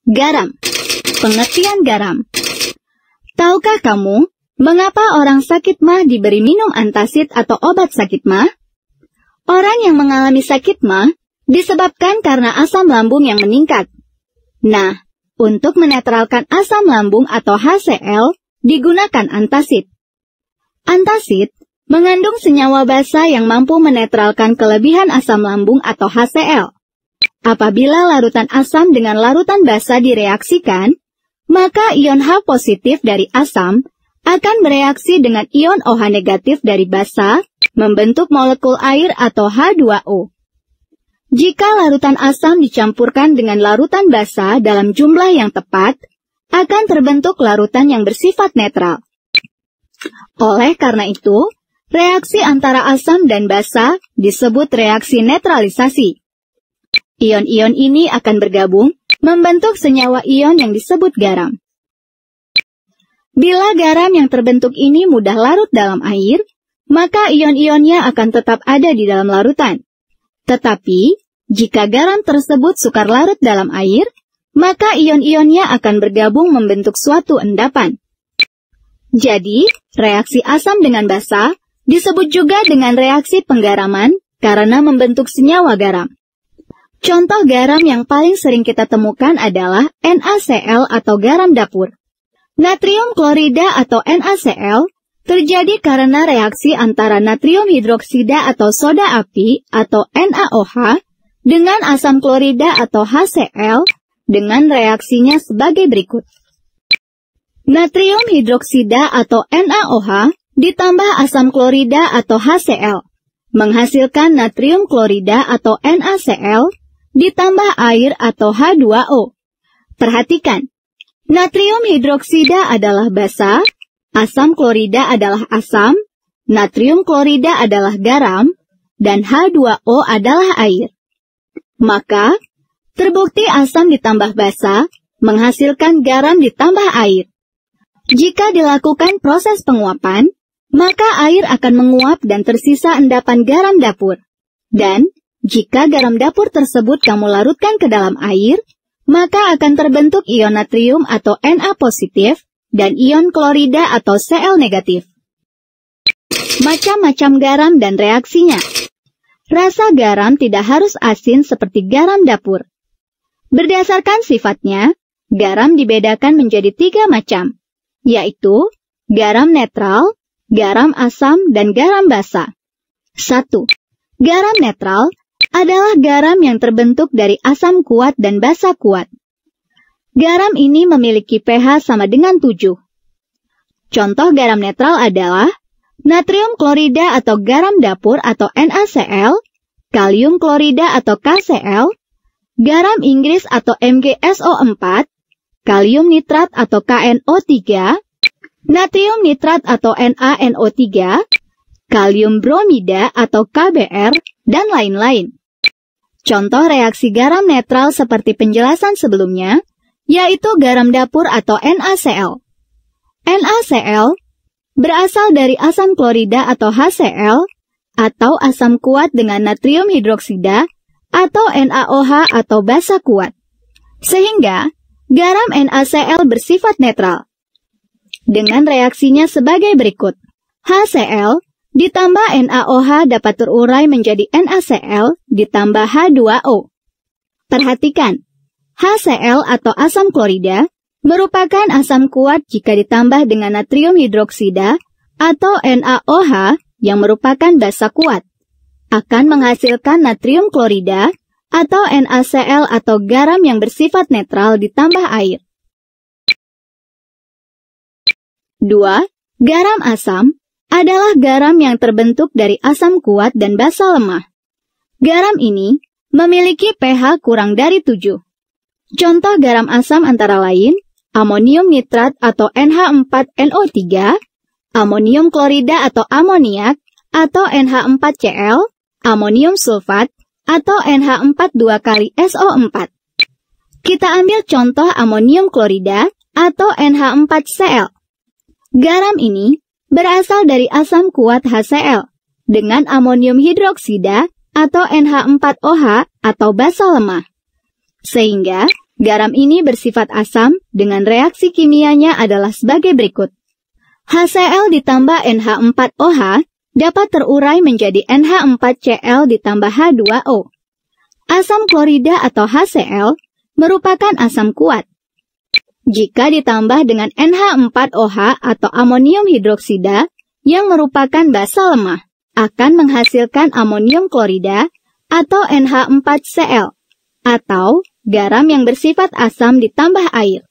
Garam. Pengertian garam. Tahukah kamu mengapa orang sakit mah diberi minum antasid atau obat sakit mah? Orang yang mengalami sakit mah disebabkan karena asam lambung yang meningkat. Nah, untuk menetralkan asam lambung atau HCl digunakan antasid. Antasid mengandung senyawa basa yang mampu menetralkan kelebihan asam lambung atau HCl. Apabila larutan asam dengan larutan basa direaksikan, maka ion H positif dari asam akan bereaksi dengan ion OH negatif dari basa, membentuk molekul air atau H2O. Jika larutan asam dicampurkan dengan larutan basa dalam jumlah yang tepat, akan terbentuk larutan yang bersifat netral. Oleh karena itu, reaksi antara asam dan basa disebut reaksi netralisasi. Ion-ion ini akan bergabung membentuk senyawa ion yang disebut garam. Bila garam yang terbentuk ini mudah larut dalam air, maka ion-ionnya akan tetap ada di dalam larutan. Tetapi, jika garam tersebut sukar larut dalam air, maka ion-ionnya akan bergabung membentuk suatu endapan. Jadi, reaksi asam dengan basa disebut juga dengan reaksi penggaraman karena membentuk senyawa garam. Contoh garam yang paling sering kita temukan adalah NaCl atau garam dapur. Natrium klorida atau NaCl terjadi karena reaksi antara natrium hidroksida atau soda api atau NaOH dengan asam klorida atau HCl dengan reaksinya sebagai berikut. Natrium hidroksida atau NaOH ditambah asam klorida atau HCl menghasilkan natrium klorida atau NaCl ditambah air atau H2O. Perhatikan, natrium hidroksida adalah basa, asam klorida adalah asam, natrium klorida adalah garam, dan H2O adalah air. Maka, terbukti asam ditambah basa menghasilkan garam ditambah air. Jika dilakukan proses penguapan, maka air akan menguap dan tersisa endapan garam dapur. Dan, jika garam dapur tersebut kamu larutkan ke dalam air, maka akan terbentuk ion natrium atau Na positif dan ion klorida atau Cl negatif. Macam-macam garam dan reaksinya. Rasa garam tidak harus asin seperti garam dapur. Berdasarkan sifatnya, garam dibedakan menjadi 3 macam, yaitu garam netral, garam asam, dan garam basa. 1. Garam netral adalah garam yang terbentuk dari asam kuat dan basa kuat. Garam ini memiliki pH sama dengan 7. Contoh garam netral adalah natrium klorida atau garam dapur atau NaCl, kalium klorida atau KCl, garam Inggris atau MgSO4, kalium nitrat atau KNO3, natrium nitrat atau NaNO3, kalium bromida atau KBr, dan lain-lain. Contoh reaksi garam netral seperti penjelasan sebelumnya, yaitu garam dapur atau NaCl. NaCl berasal dari asam klorida atau HCl, atau asam kuat dengan natrium hidroksida, atau NaOH atau basa kuat. Sehingga, garam NaCl bersifat netral. Dengan reaksinya sebagai berikut. HCl ditambah NaOH dapat terurai menjadi NaCl ditambah H2O. Perhatikan, HCl atau asam klorida merupakan asam kuat jika ditambah dengan natrium hidroksida atau NaOH yang merupakan basa kuat, akan menghasilkan natrium klorida atau NaCl atau garam yang bersifat netral ditambah air. 2. Garam asam adalah garam yang terbentuk dari asam kuat dan basa lemah. Garam ini memiliki pH kurang dari 7. Contoh garam asam antara lain, amonium nitrat atau NH4NO3, amonium klorida atau amoniak, atau NH4Cl, amonium sulfat, atau NH42 kali SO4. Kita ambil contoh amonium klorida atau NH4Cl. Garam ini berasal dari asam kuat HCl dengan amonium hidroksida atau NH4OH atau basa lemah. Sehingga Garam ini bersifat asam dengan reaksi kimianya adalah sebagai berikut. HCl ditambah NH4OH dapat terurai menjadi NH4Cl ditambah H2O. Asam klorida atau HCl merupakan asam kuat. Jika ditambah dengan NH4OH atau amonium hidroksida yang merupakan basa lemah, akan menghasilkan amonium klorida atau NH4Cl, atau garam yang bersifat asam ditambah air.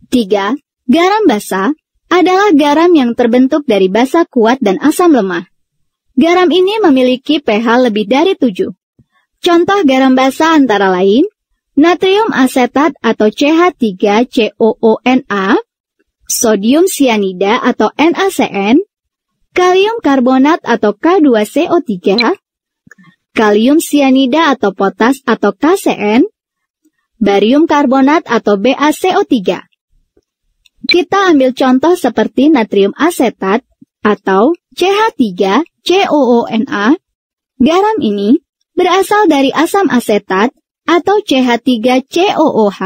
3. Garam basa adalah garam yang terbentuk dari basa kuat dan asam lemah. Garam ini memiliki pH lebih dari 7. Contoh garam basa antara lain, natrium asetat atau CH3COONA, sodium sianida atau NaCN, kalium karbonat atau K2CO3, kalium sianida atau potas atau KCN, barium karbonat atau BaCO3. Kita ambil contoh seperti natrium asetat atau CH3COONA. Garam ini berasal dari asam asetat atau CH3COOH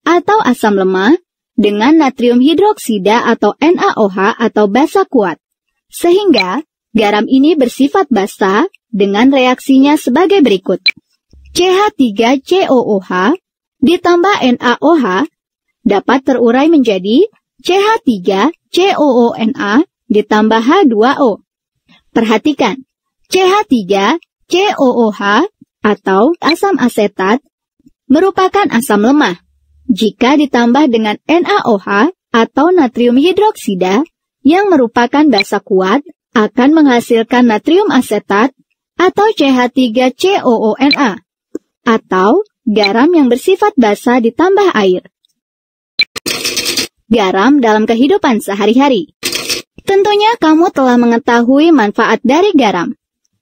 atau asam lemah dengan natrium hidroksida atau NaOH atau basa kuat. Sehingga garam ini bersifat basa dengan reaksinya sebagai berikut. CH3COOH ditambah NaOH dapat terurai menjadi CH3COONA ditambah H2O. Perhatikan, CH3COOH atau asam asetat merupakan asam lemah. Jika ditambah dengan NaOH atau natrium hidroksida yang merupakan basa kuat, akan menghasilkan natrium asetat atau CH3COONA, atau garam yang bersifat basa ditambah air. Garam dalam kehidupan sehari-hari. Tentunya kamu telah mengetahui manfaat dari garam.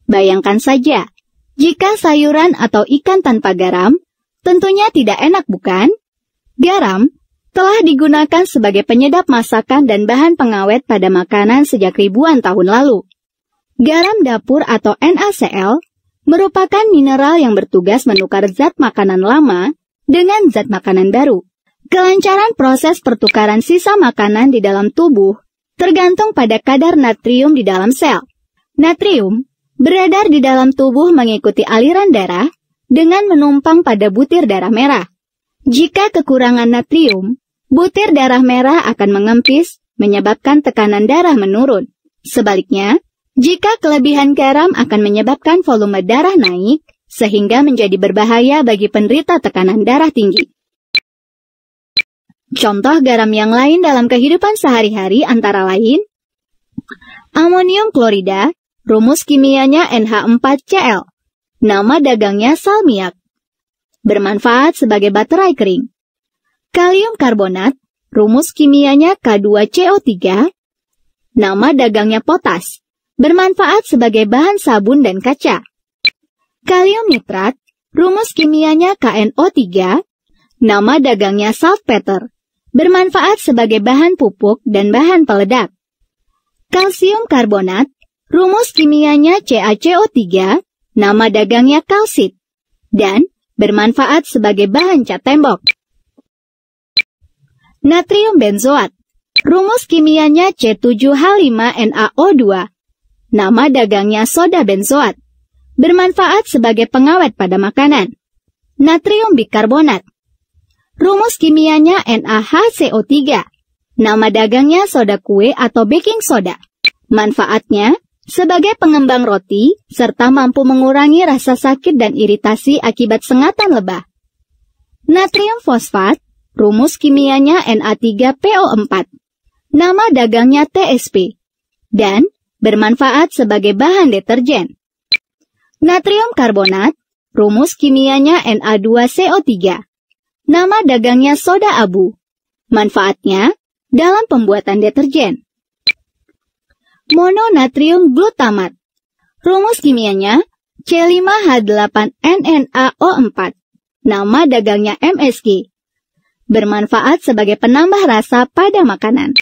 Bayangkan saja, jika sayuran atau ikan tanpa garam, tentunya tidak enak bukan? Garam telah digunakan sebagai penyedap masakan dan bahan pengawet pada makanan sejak ribuan tahun lalu. Garam dapur atau NaCl merupakan mineral yang bertugas menukar zat makanan lama dengan zat makanan baru. Kelancaran proses pertukaran sisa makanan di dalam tubuh tergantung pada kadar natrium di dalam sel. Natrium beredar di dalam tubuh mengikuti aliran darah dengan menumpang pada butir darah merah. Jika kekurangan natrium, butir darah merah akan mengempis, menyebabkan tekanan darah menurun. Sebaliknya, jika kelebihan garam akan menyebabkan volume darah naik, sehingga menjadi berbahaya bagi penderita tekanan darah tinggi. Contoh garam yang lain dalam kehidupan sehari-hari antara lain, amonium klorida, rumus kimianya NH4Cl, nama dagangnya salmiak, bermanfaat sebagai baterai kering. Kalium karbonat, rumus kimianya K2CO3, nama dagangnya potas, bermanfaat sebagai bahan sabun dan kaca. Kalium nitrat, rumus kimianya KNO3, nama dagangnya saltpeter, bermanfaat sebagai bahan pupuk dan bahan peledak. Kalsium karbonat, rumus kimianya CaCO3, nama dagangnya kalsit, dan bermanfaat sebagai bahan cat tembok. Natrium benzoat, rumus kimianya C7H5NaO2, nama dagangnya soda benzoat, bermanfaat sebagai pengawet pada makanan. Natrium bikarbonat, rumus kimianya NaHCO3, nama dagangnya soda kue atau baking soda. Manfaatnya sebagai pengembang roti, serta mampu mengurangi rasa sakit dan iritasi akibat sengatan lebah. Natrium fosfat, rumus kimianya Na3PO4, nama dagangnya TSP, dan bermanfaat sebagai bahan deterjen. Natrium karbonat, rumus kimianya Na2CO3, nama dagangnya soda abu. Manfaatnya dalam pembuatan deterjen. Mononatrium glutamat, rumus kimianya C5H8NNaO4, nama dagangnya MSG, bermanfaat sebagai penambah rasa pada makanan.